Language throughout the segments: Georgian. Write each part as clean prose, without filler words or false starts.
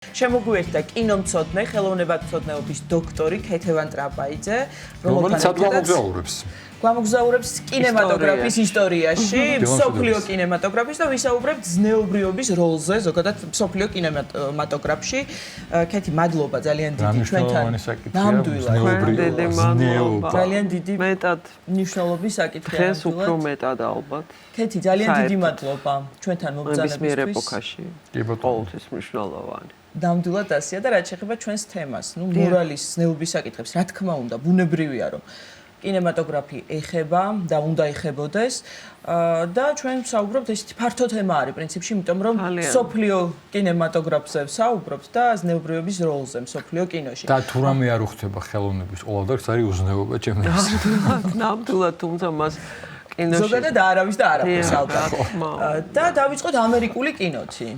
შემოგვიერთდა კინომცოდნე, ხელოვნებათმცოდნეობის დოქტორი ქეთევან ტრაპაიძე, რომელიც გვამოგზაურებს. გვამოგზაურებს კინემატოგრაფის ისტორიაში, მსოფლიო კინემატოგრაფის და ვისაუბრებთ ზნეობრიობის როლზე, ზოგადად მსოფლიო კინემატოგრაფში. ქეთი, მადლობა ძალიან დიდი ჩვენთან. ნამდვილად. ძალიან დიდი მეტად მნიშვნელობის საკითხია. დღეს უფრო მეტად ალბათ. ქეთი, ძალიან დიდი მადლობა ჩვენთან მობრძანებისთვის. ნებისმიერ ეპოქაში. ყოველთვის მნიშვნელოვანი. ნამდვილად ასია და რაც შეეხება ჩვენს თემას, მორალის ზნეობის საკითხებს, რა თქმა უნდა, ბუნებრივია რომ კინემატოგრაფი ეხება და უნდა ეხებოდეს და ჩვენ ვსაუბრობთ ესეთი ფართო თემა არის პრინციპში, იმიტომ რომ მსოფლიო კინემატოგრაფზე ვსაუბრობთ და ზნეობრიობის როლზე მსოფლიო კინოში. და თუ რამე არ უხდება ხელოვნების ყოველდღე არის უზნეობა ჩემთვის. ნამდვილად, თუმცა მას კინოში ზოგადად არავის და არაფერს ალბათ. და დავიწყოთ ამერიკული კინოთი.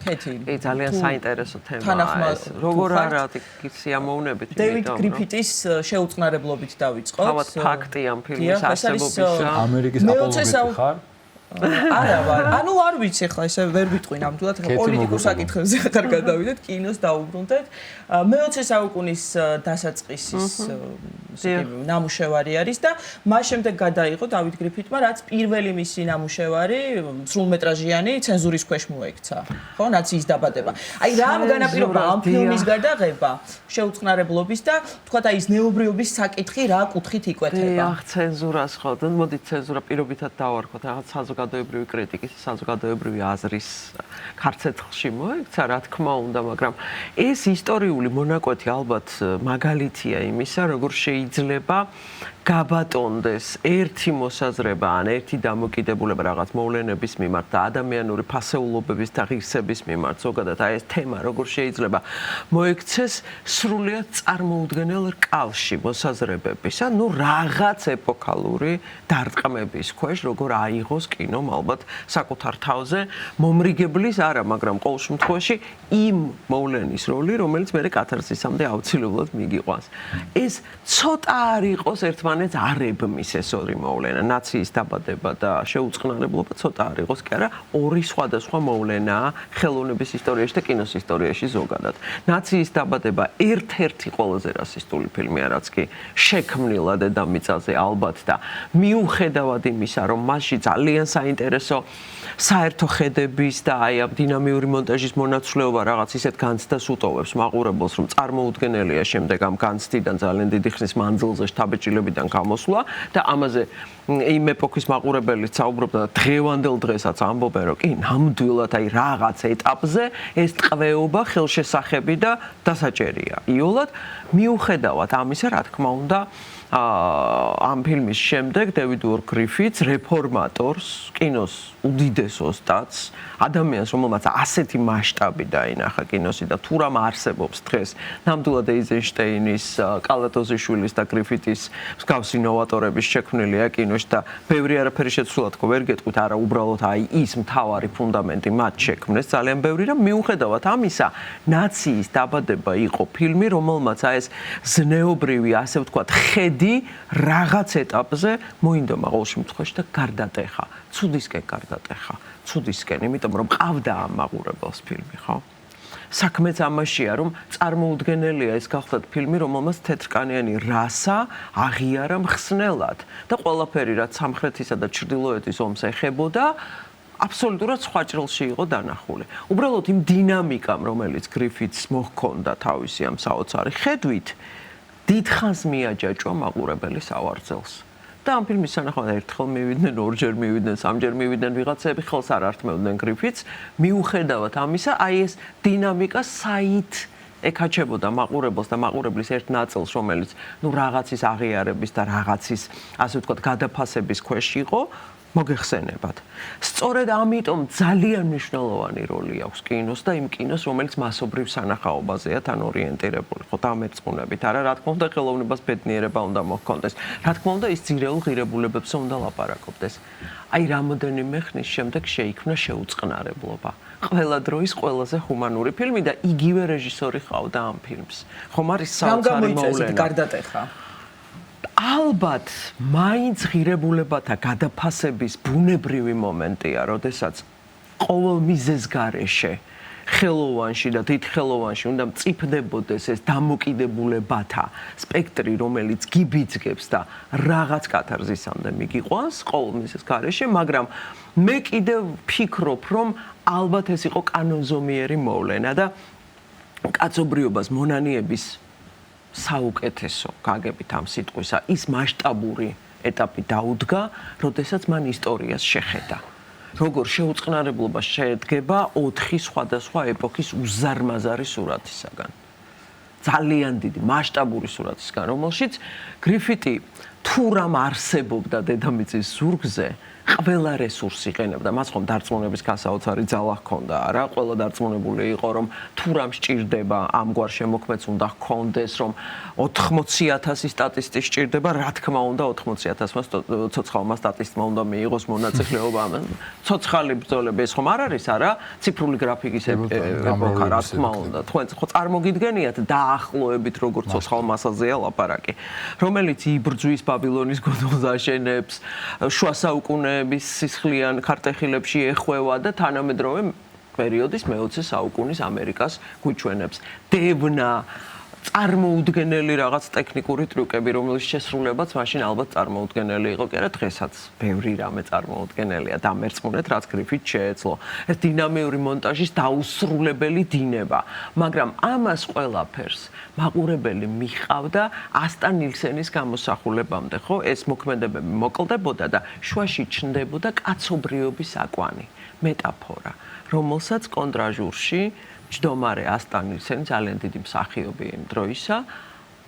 ქეთი. ძალიან საინტერესო თემაა ეს. როგორ არა სიამოვნებით იმიტომ. დეივიდ გრიფიტის შეუწყნარებლობით დავიწყოთ. თავად ფაქტი ამ ფილმის არსებობისა. ამერიკის აპოლოგეტი ხარ? არა ვარ. ანუ არ ვიცი ხა ესე ვერ ვიტყვი ნამდვილად ხა პოლიტიკურ საკითხებზე ხარ გადავიდეთ, კინოს დაუბრუნდეთ. მე-20 საუკუნის დასაწყისის ნამუშევარი არის და მას შემდეგ გადაიღო დავიდ გრიფიტმა, რაც პირველი მისი ნამუშევარი სრულმეტრაჟიანი ცენზურის ქვეშ მოექცა. ხო, ნაციის დაბადება. აი რამ განაპირობა ამ ფილმის გადაღება შეუწყნარებლობის და თქვათ აი ზნეობრიობის საკითხი რა კუთხით იკვეთება. ახ ცენზურას ხო, მოდით ცენზურა პირობითად დავარქოთ, რაღაც საზოგადოებრივი კრიტიკის, საზოგადოებრივი აზრის ქარცეთხლში მოექცა, რა თქმა უნდა, მაგრამ ეს ისტორიული მონაკვეთი ალბათ მაგალითია იმისა, როგორ შეიძლება გაბატონდეს ერთი მოსაზრება ან ერთი დამოკიდებულება რაღაც მოვლენების მიმართ და ადამიანური ფასეულობების და ღირსების მიმართ ზოგადად აი ეს თემა როგორ შეიძლება მოექცეს სრულიად წარმოუდგენელ რკალში მოსაზრებებისა, ნუ რაღაც ეპოქალური დარტყმების ქვეშ როგორ აიღოს კინომ ალბათ საკუთარ თავზე მომრიგებლის არა, მაგრამ ყოველ შემთხვევაში იმ მოვლენის როლი, რომელიც მე კათარსისამდე აუცილებლად მიგიყვანს. ეს ცოტა არ იყოს ერთმანეთს არებმის ეს ორი მოვლენა, ნაციის დაბადება და შეუწყნარებლობა ცოტა არ იყოს, კი არა, ორი სხვადასხვა მოვლენაა ხელოვნების ისტორიაში და კინოს ისტორიაში ზოგადად. ნაციის დაბადება ერთ-ერთი ყველაზე რასისტული ფილმია, რაც კი შექმნილა დედამიწაზე ალბათ და მიუხედავად იმისა, რომ მასში ძალიან საინტერესო საერთო ხედების და აი ამ დინამიური მონტაჟის მონაცვლეობა რაღაც ისეთ განცდას უტოვებს მაყურებელს, რომ წარმოუდგენელია შემდეგ ამ განცდიდან ძალიან დიდი ხნის მანძილზე შთაბეჭდილებიდან გამოსვლა და ამაზე იმ ეპოქის მაყურებელიც საუბრობდა და დღევანდელ დღესაც ამბობენ, რომ კი ნამდვილად აი რაღაც ეტაპზე ეს ტყვეობა, ხელშესახები და დასაჭერია. იოლად მიუხედავად ამისა, რა თქმა უნდა, ამ ფილმის შემდეგ დევიდ გრიფიტს რეფორმატორს, კინოს უდიდეს ოსტატს, ადამიანს, რომელმაც ასეთი მასშტაბი დაინახა კინოსი და თუ რამ არსებობს დღეს, ნამდვილად ეიზენშტეინის, კალატოზიშვილის და გრიფიტის მსგავსი ნოვატორების შექმნილია კინოში და ბევრი არაფერი შეცვლად ხო ვერ გეტყვით, არა უბრალოდ აი ის მთავარი ფუნდამენტი მათ შექმნეს ძალიან ბევრი და მიუხედავად ამისა, ნაციის დაბადება იყო ფილმი, რომელმაც აი ეს ზნეობრივი, ასე ვთქვათ, ხედი რაღაც ეტაპზე მოინდომა ყოველ შემთხვევაში და გარდატეხა. ცუდისკენ გარდატეხა. ცუდისკენ, იმიტომ რომ ყავდა ამ მაყურებელს ფილმი, ხო? საქმეც ამაშია, რომ წარმოუდგენელია ეს გახლდათ ფილმი, რომელმაც თეთრკანიანი რასა აღიარა მხსნელად და ყველაფერი, რაც სამხრეთისა და ჩრდილოეთის ომს ეხებოდა, აბსოლუტურად სხვა ჭრილში იყო დანახული. უბრალოდ იმ დინამიკამ, რომელიც გრიფიტს მოჰქონდა თავისი ამ საოცარი ხედვით, დიდხანს მიაჯაჭვა მაყურებელის ავარძელს. და ამ ფილმის სანახავად ერთხელ მივიდნენ, ორჯერ მივიდნენ, სამჯერ მივიდნენ ვიღაცები, ხელს არ ართმევდნენ გრიფიტს, მიუხედავად ამისა, აი ეს დინამიკა საით ეკაჩებოდა მაყურებელს და მაყურებლის ერთ ნაწილს, რომელიც ნუ რაღაცის აღიარების და რაღაცის, ასე ვთქვათ, გადაფასების ქვეშ იყო, მოგეხსენებათ. სწორედ ამიტომ ძალიან მნიშვნელოვანი როლი აქვს კინოს და იმ კინოს, რომელიც მასობრივ სანახაობაზეა თან ორიენტირებული, ხო, დამერწმუნებით. არა, რა თქმა უნდა, ხელოვნებას ბედნიერება უნდა მოჰქონდეს. რა თქმა უნდა, ის ძირეულ ღირებულებებზე უნდა ლაპარაკობდეს. აი, რამოდენიმე ხნის შემდეგ შეიქმნა შეუწყნარებლობა. ყველა დროის ყველაზე ჰუმანური ფილმი და იგივე რეჟისორი ყავდა ამ ფილმს. ხომ არის საოცარი მოვლენა. გარდატეხა. ალბათ, მაინც ღირებულებათა გადაფასების ბუნებრივი მომენტია, როდესაც ყოველ მიზეზ გარეშე ხელოვანში და დიდხელოვანში უნდა მწიფდებოდეს ეს დამოკიდებულებათა სპექტრი, რომელიც გიბიძგებს და რაღაც კათარზისამდე მიგიყვანს ყოველ მისის გარეშე, მაგრამ მე კიდევ ფიქრობ, რომ ალბათ ეს იყო კანონზომიერი მოვლენა და კაცობრიობას მონანიების საუკეთესო გაგებით ამ სიტყვისა ის მასშტაბური ეტაპი დაუდგა, როდესაც მან ისტორიას შეხედა. როგორ შეუწყნარებლობა შედგება 4 სხვადასხვა ეპოქის უზარმაზარი სურათისაგან. ძალიან დიდი მასშტაბური სურათისგან, რომელშიც გრიფიტი თუ რამ არსებობდა დედამიწის ზურგზე, ყველა რესურსი იყენებდა. მას ხომ დარწმუნების გასაოცარი ძალა ჰქონდა, არა? ყველა დარწმუნებული იყო, რომ თუ რამ სჭირდება, ამგვარ შემოქმედს უნდა ჰქონდეს, რომ 80,000 სტატისტი სჭირდება, რა თქმა უნდა 80,000-მა ცოცხალმა სტატისტმა უნდა მიიღოს მონაწილეობა. ცოცხალი ბრძოლები ეს ხომ არ არის, არა? ციფრული გრაფიკის ეპოქა, რა თქმა უნდა. თქვენ ხო წარმოგიდგენიათ დაახლოებით როგორ ცოცხალ მასაზეა ლაპარაკი, რომელიც იბრძვის ბაბილონის გოდოლს აშენებს, შუა საუკუნეების სისხლიან ქარტეხილებში ეხვევა და თანამედროვე პერიოდის მე-20 საუკუნის ამერიკას გვიჩვენებს. დევნა წარმოუდგენელი რაღაც ტექნიკური ტრიუკები, რომელიც შესრულებაც მაშინ ალბათ წარმოუდგენელი იყო, კი არა დღესაც ბევრი რამე წარმოუდგენელია და მერწმუნეთ რაც გრიფით შეეძლო. ეს დინამიური მონტაჟის დაუსრულებელი დინება, მაგრამ ამას ყველაფერს მაყურებელი მიხავდა ასტა ნილსენის გამოსახულებამდე, ხო? ეს მოქმედებები მოკლდებოდა და შუაში ჩნდებოდა კაცობრიობის აკვანი, მეტაფორა, რომელსაც კონტრაჟურში ჯდომარე ასტა ნილსენი ძალიან დიდი მსახიობი იმ დროისა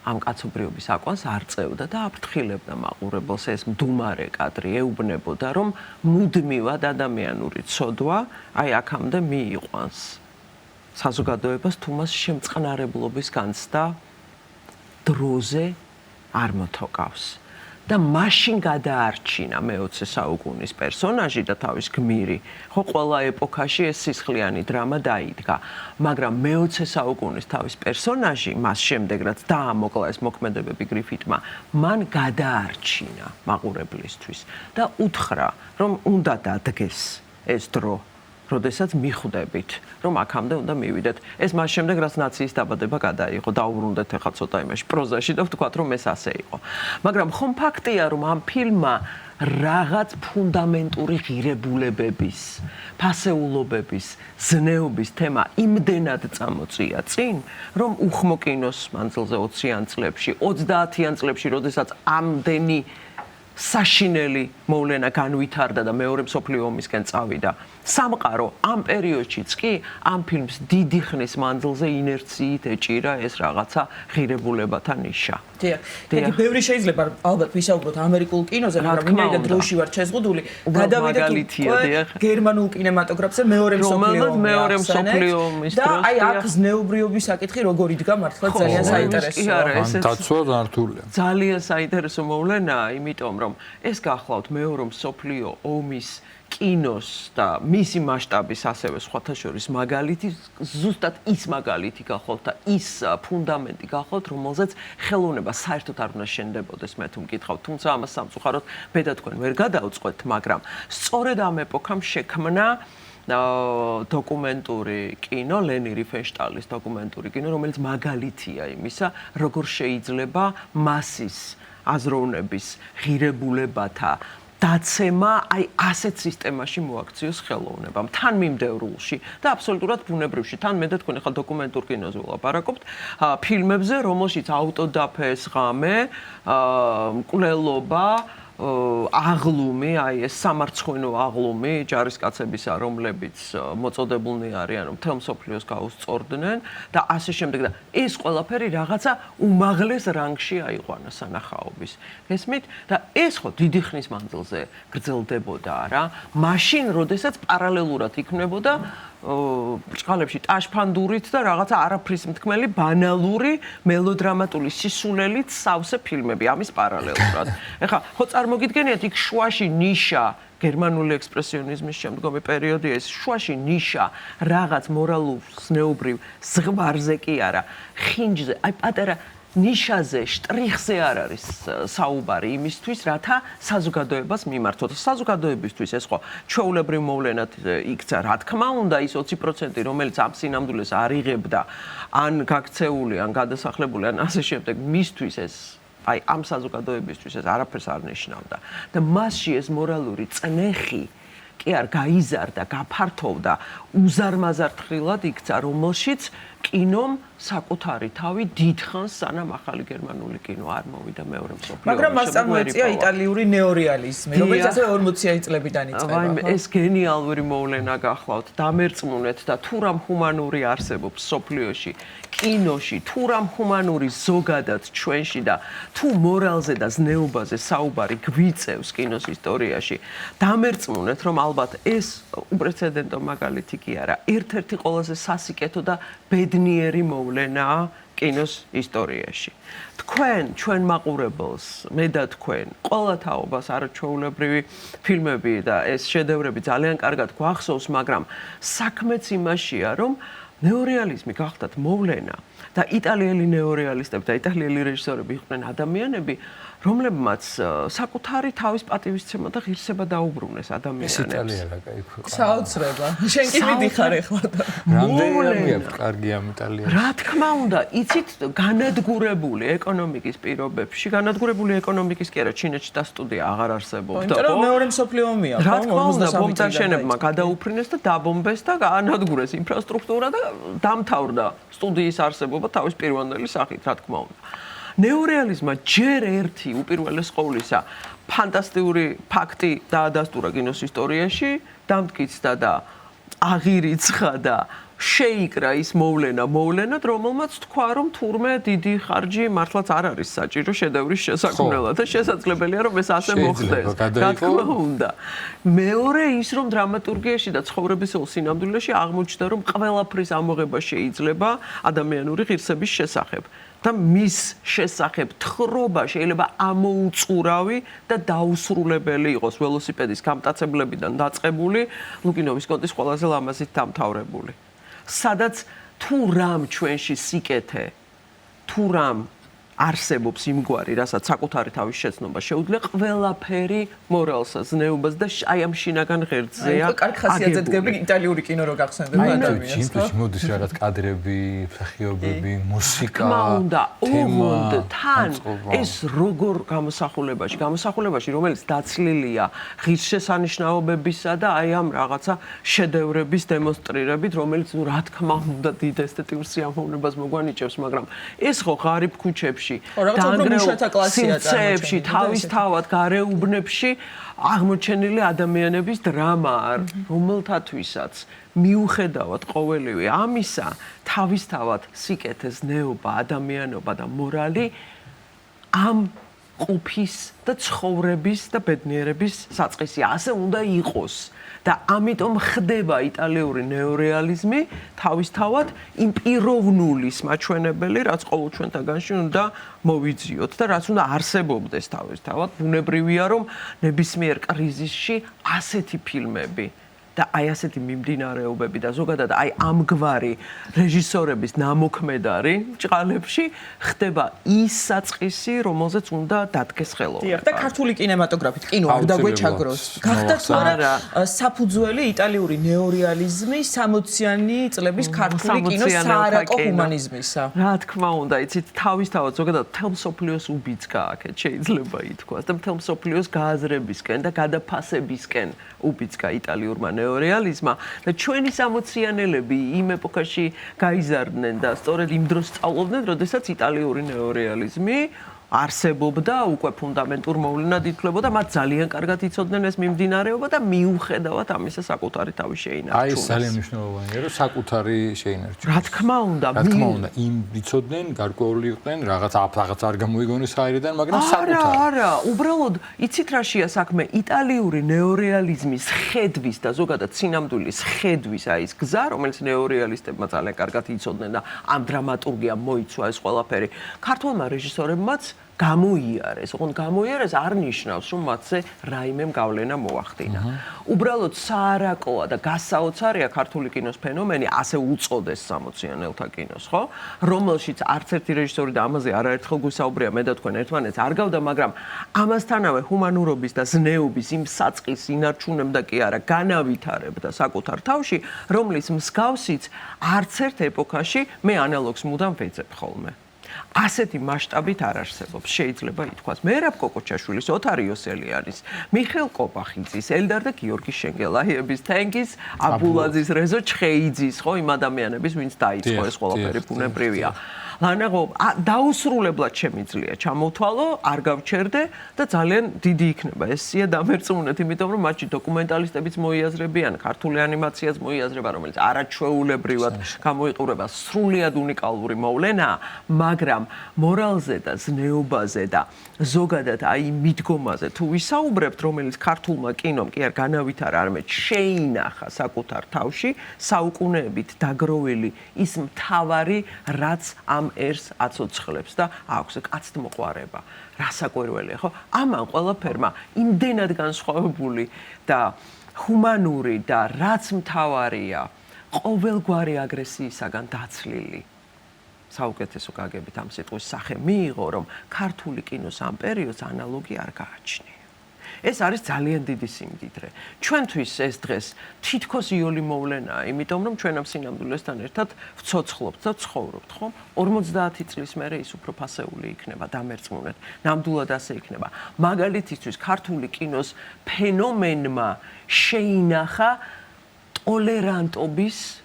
ამ კაცობრიობის აკვანს არ წევდა და აფრთხილებდა მაყურებელს. ეს მდუმარე კადრი ეუბნებოდა, რომ მუდმივად ადამიანური ცოდვა აი აქამდე მიიყვანს საზოგადოებას, თუ მას შემწყნარებლობის განცდა დროზე არ მოთოკავს. და მაშინ გადაარჩინა მე-20 საუკუნის პერსონაჟი და თავის გმირი. ხო, ყველა ეპოქაში ეს სისხლიანი დრამა დაიდგა, მაგრამ მე-20 საუკუნის თავის პერსონაჟი, მას შემდეგ რაც დაამოკლა ეს მოქმედებები გრიფიტმა, მან გადაარჩინა მაყურებლისთვის და უთხრა, რომ უნდა დადგეს ეს დრო, როდესაც მიხვდებით, რომ აქამდე უნდა მივიდეთ. ეს მას შემდეგ, რაც ნაციის დაბადება გადაიღო, დაუბრუნდეთ ახლა ცოტა იმაში პროზაში და ვთქვათ, რომ ეს ასე იყო. მაგრამ ხომ ფაქტია, რომ ამ ფილმმა რაღაც ფუნდამენტური ღირებულებების, ფასეულობების, ზნეობის თემა იმდენად წამოწია წინ, რომ უხმო კინოს მანძილზე 20-იან წლებში, 30-იან წლებში, როდესაც ამდენი საშინელი მოვლენა განვითარდა და მეორე მსოფლიო ომისკენ წავიდა. სამყარო ამ პერიოდშიც კი ამ ფილმს დიდი ხნის მანძილზე ინერციით ეჭირა ეს რაღაცა ღირებულებათა ნიშა. დიახ. ეგ ბევრი შეიძლება ალბათ ვისაუბროთ ამერიკულ კინოზე, მაგრამ იმედა დროში ვარ შეზღუდული. გადავიდეთ გერმანულ კინემატოგრაფზე მეორე მსოფლიო ომის დროს. და აი აქ ზნეობრიობის საკითხი როგორ იდგა მართლა ძალიან საინტერესოა. დაცვა ნართულია. ძალიან საინტერესო მოვლენაა, იმიტომ რომ ეს გახლავთ მეორე მსოფლიო ომის კინოს და მისი მასშტაბის ასევე სხვათა შორის მაგალითი, ზუსტად ის მაგალითი გახლავთ და ის ფუნდამენტი გახლავთ, რომელზეც ხელოვნება საერთოდ არ უნდა შენდებოდეს, მე თუ მკითხავთ, თუმცა ამას სამწუხაროდ მე და თქვენ ვერ გადავწყვეტ, მაგრამ სწორედ ამ ეპოქამ შექმნა დოკუმენტური კინო, ლენი რიფენშტალის დოკუმენტური კინო, რომელიც მაგალითია იმისა, როგორ შეიძლება მასის აზროვნების ღირებულებათა დაცემა აი ასეთ სისტემაში მოაქციოს ხელოვნებამ, თან მიმდევრულში და აბსოლუტურად ბუნებრივში. თან მე და თქვენ ახლა დოკუმენტურ კინოზე ვლაპარაკობთ, ფილმებზე, რომელშიც ავტოდაფეს ღამე, მკვლელობა, აღლუმი, აი ეს სამარცხვინო აღლუმი ჯარისკაცებისა, რომლებიც მოწოდებულნი არიან, რომ მთელ მსოფლიოს გაუსწორდნენ და ასე შემდეგ და ეს ყველაფერი რაღაცა უმაღლეს რანგში აიყვანა სანახაობის. გესმით? და ეს ხო დიდი ხნის მანძილზე გრძელდებოდა რა. მაშინ, როდესაც პარალელურად იქმნებოდა ბრჭყალებში ტაშფანდურით და რაღაცა არაფრის მთქმელი ბანალური მელოდრამატული სისულელით სავსე ფილმები ამის პარალელურად. ეხლა ხო წარმოგიდგენიათ იქ შუაში ნიშა გერმანული ექსპრესიონიზმის შემდგომი პერიოდი ეს შუაში ნიშა რაღაც მორალურ ზნეობრივ ზღვარზე კი არა ხინჯზე აი პატარა ნიშაზე, შტრიხზე არ არის საუბარი იმისთვის, რათა საზოგადოებას მიმართოთ. საზოგადოებისთვის ეს ხო ჩვეულებრივ მოვლენად იქცა, რა თქმა უნდა, ის 20%, რომელიც ამ სინამდვილეს არ იღებდა, ან გაქცეული, ან გადასახლებული, ან ასე შემდეგ, მისთვის ეს აი ამ საზოგადოებისთვის ეს არაფერს არ ნიშნავდა. და მასში ეს მორალური წნეხი კი არ გაიზარდა, გაფართოვდა, უზარმაზართხილად იქცა, რომელშიც კინომ საკუთარი თავი დიდხანს სანამ ახალი გერმანული კინო არ მოვიდა მეორე მსოფლიო ომში. მაგრამ მას წარმოეწია იტალიური ნეორეალიზმი, რომელიც ასე 40-იანი წლებიდან იწყება. ეს გენიალური მოვლენა გახლავთ, დამერწმუნეთ და თუ რამ ჰუმანური არსებობს სოფლიოში, კინოში, თუ რამ ჰუმანური ზოგადად ჩვენში და თუ მორალზე და ზნეობაზე საუბარი გვიწევს კინოს ისტორიაში, დამერწმუნეთ, რომ ალბათ ეს უპრეცედენტო მაგალითი კი არა, ერთ-ერთი ყველაზე სასიკეთო და ბედნიერი მოვლენაა კინოს ისტორიაში. თქვენ, ჩვენ მაყურებელს, მე და თქვენ, ყველა თაობას არაჩვეულებრივი ფილმები და ეს შედევრები ძალიან კარგად გვახსოვს, მაგრამ საქმეც იმაშია, რომ ნეორეალიზმი გახდათ მოვლენა და იტალიელი ნეორეალისტები და იტალიელი რეჟისორები იყვნენ ადამიანები, რომლებმაც საკუთარი თავის პატივისცემა და ღირსება დაუბრუნეს ადამიანებს. ეს იტალია რა кайფ. საოცრება. შენ კი მიდიხარ ახლა და რამდენიმე კარგი ამ იტალიაში. რა თქმა უნდა, იცით განადგურებული ეკონომიკის პირობებში, განადგურებული ეკონომიკის კი არა, ჩინეთში და სტუდია აღარ არსებობდა. იმიტომ რომ მეორე მსოფლიო ომია, რა თქმა უნდა, ბომბდაშენებმა გადაუფრინეს და დაბომბეს და განადგურეს ინფრასტრუქტურა და დამთავრდა სტუდიის არსებობა თავის პირვანდელი სახით, რა თქმა უნდა. ნეორეალიზმმა ჯერ ერთი უპირველეს ყოვლისა ფანტასტიკური ფაქტი დაადასტურა კინოს ისტორიაში, დამტკიცდა და აღირიცხა და შეიკრა ის მოვლენად, რომელმაც თქვა, რომ თურმე დიდი ხარჯი მართლაც არ არის საჭირო შედევრის შესაქმნელად და შესაძლებელია, რომ ეს ასე მოხდეს. რა თქმა უნდა. მეორე ის, რომ დრამატურგიაში და ცხოვრებისეულ სინამდვილეში აღმოჩნდა, რომ ყველაფრის ამოღება შეიძლება ადამიანური ღირსების შესახებ. და მის შესახებ თხრობა შეიძლება ამოუწურავი და დაუსრულებელი იყოს ველოსიპედის გამტაცებლებიდან დაწყებული ლუკინოვის კონტის ყველაზე ლამაზით დამთავრებული. სადაც თუ რამ ჩვენში სიკეთე, თუ რამ არსებობს იმგვარი, რასაც საკუთარი თავის შეცნობა შეუძლია, ყველაფერი მორალსა, ზნეობას და აი ამ შინაგან ღერძზეა. აი, კარგი ხასიათზედგები იტალიური კინო რო გახსენდება ადამიანს. იმპლუს მოდის რაღაც კადრები, მსახიობები, მუსიკა. თქმა უნდა, ოღონდ თან ეს როგორ გამოსახულებაში, რომელიც დაცლილია ღირსშესანიშნაობებისა და აი ამ რაღაცა შედევრების დემონსტრირებით, რომელიც ნუ რა თქმა უნდა დიდ ესთეტიურ სიამოვნებას მოგვანიჭებს, მაგრამ ეს ხო ღარიბ ქუჩებში სივრცეებში, თავისთავად გარეუბნებში აღმოჩენილი ადამიანების დრამა, რომელთათვისაც მიუხედავად ყოველივე ამისა, თავისთავად სიკეთე, ზნეობა, ადამიანობა და მორალი ამ ყოფის და ცხოვრების და ბედნიერების საწყისი ასე უნდა იყოს. და ამიტომ ხდება იტალიური ნეორეალიზმი თავისთავად იმ პიროვნულის მაჩვენებელი, რაც ყოველ ჩვენთაგანში უნდა მოვიძიოთ და რაც უნდა არსებობდეს თავისთავად. ბუნებრივია, რომ ნებისმიერ კრიზისში ასეთი ფილმები და აი ასეთი მიმდინარეობები და ზოგადად აი ამგვარი რეჟისორების ნამოქმედარი ჭყალებში ხდება ის საწყისი, რომელზეც უნდა დადგეს ხელოვნება. და ქართული კინემატოგრაფით კინო არ დაგვეჩაგროს. გახდა თუ არა საფუძველი იტალიური ნეორეალიზმი 60-იანი წლების ქართული კინოს საარაკო ჰუმანიზმისა. რა თქმა უნდა, იცით, თავისთავად ზოგადად მთელ მსოფლიოს უბიძგა აქეთ შეიძლება ითქვას და მთელ მსოფლიოს გააზრებისკენ და გადაფასებისკენ უბიძგა იტალიურმა ნეორეალიზმმა და ჩვენი სამოციანელები იმ ეპოქაში გაიზარდნენ და სწორედ იმ დროს სწავლობდნენ, როდესაც იტალიური ნეორეალიზმი არსებობდა, უკვე ფუნდამენტურ მოვლენად ითვლებოდა, მათ ძალიან კარგად იცოდნენ ეს მიმდინარეობა და მიუხედავად ამისა საკუთარი თავი შეინარჩუნეს. აი ეს ძალიან მნიშვნელოვანია, რომ საკუთარი შეინარჩუნეს. რა თქმა უნდა, იმ იცოდნენ, გარკვეული იყვნენ, რაღაც არ გამოიგონეს აირიდან, მაგრამ საკუთარი. არა, უბრალოდ იცით რაშია საქმე, იტალიური ნეორეალიზმის ხედვის და ზოგადად სინამდვილის ხედვის აი ეს გზა, რომელიც ნეორეალისტებმა ძალიან კარგად იცოდნენ და ამ დრამატურგიამ მოიცვა ეს ყველაფერი. ქართველმა რეჟისორებმაც გამოიარეს. ოღონდ გამოიარეს არ ნიშნავს, რომ მათზე რაიმე გავლენა მოახდინა. უბრალოდ საარაკოა და გასაოცარია ქართული კინოს ფენომენი, ასე უწოდეს 60-იანელთა კინოს, ხო? რომელშიც არც ერთი რეჟისორი და ამაზე არაერთხელ გვისაუბრია მე და თქვენ ერთმანეთს არ გავდა, მაგრამ ამასთანავე ჰუმანურობის და ზნეობის იმ საწყის ინარჩუნებდა კი არა, განავითარებდა საკუთარ თავში, რომლის მსგავსიც არც ერთ ეპოქაში მე ანალოგს მუდამ ვეძებ ხოლმე. ასეთი მასშტაბით არ არსებობს, შეიძლება ითქვას. მერაბ კოკოჩაშვილის, ოთარ იოსელიანის, მიხეილ კოპახიძის, ელდარ და გიორგი შენგელაიების, თენგიზ აბულაძის, რეზო ჩხეიძის, ხო, იმ ადამიანების, ვინც დაიწყო ეს ყველაფერი ბუნებრივია. ლანაღო დაუსრულებლად შემიძლია ჩამოვთვალო, არ გავჩერდე და ძალიან დიდი იქნება ეს სია დამერწმუნეთ, იმიტომ რომ მათში დოკუმენტალისტებიც მოიაზრებიან, ქართული ანიმაციაც მოიაზრება, რომელიც არაჩვეულებრივად გამოიყურება, სრულიად უნიკალური მოვლენაა, მაგრამ მორალზე და ზნეობაზე და ზოგადად აი მიდგომაზე თუ ვისაუბრებთ, რომელიც ქართულმა კინომ კი არ განავითარა, არამედ შეინახა საკუთარ თავში, საუკუნეებით დაგროვილი ის მთავარი, რაც ამ ერს აცოცხლებს და აქვს კაცთმოყვარება. რასაკვირველია, ხო? ამან ყველაფერმა იმდენად განსხვავებული და ჰუმანური და რაც მთავარია, ყოველგვარი აგრესიისაგან დაცლილი. საუკეთესო გაგებით ამ სიტყვის სახე მიიღო, რომ ქართული კინოს ამ პერიოდს ანალოგი არ გააჩნია. ეს არის ძალიან დიდი სიმდიდრე. ჩვენთვის ეს დღეს თითქოს იოლი მოვლენაა, იმიტომ რომ ჩვენ ამ სინამდვილესთან ერთად ვცოცხლობთ და ცხოვრობთ, ხო? 50 წლის მერე ის უფრო ფასეული იქნება, დამერწმუნეთ. ნამდვილად ასე იქნება. მაგალითისთვის ქართული კინოს ფენომენმა შეინახა ტოლერანტობის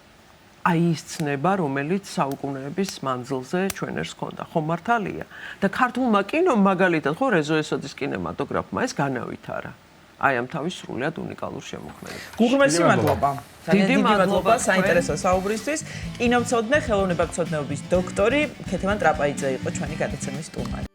აი ის ცნება, რომელიც საუკუნეების მანძილზე ჩვენ ერს ჰქონდა, ხო მართალია? და ქართულმა კინომ მაგალითად, ხო, რეზო ესოდის კინემატოგრაფმა ეს განავითარა. აი ამ თავის სრულიად უნიკალურ შემოქმედებას. გუღმესი მადლობა. დიდი მადლობა საინტერესო საუბრისთვის. კინომცოდნე, ხელოვნებათმცოდნეობის დოქტორი ქეთევან ტრაპაიძე იყო ჩვენი გადაცემის სტუმარი.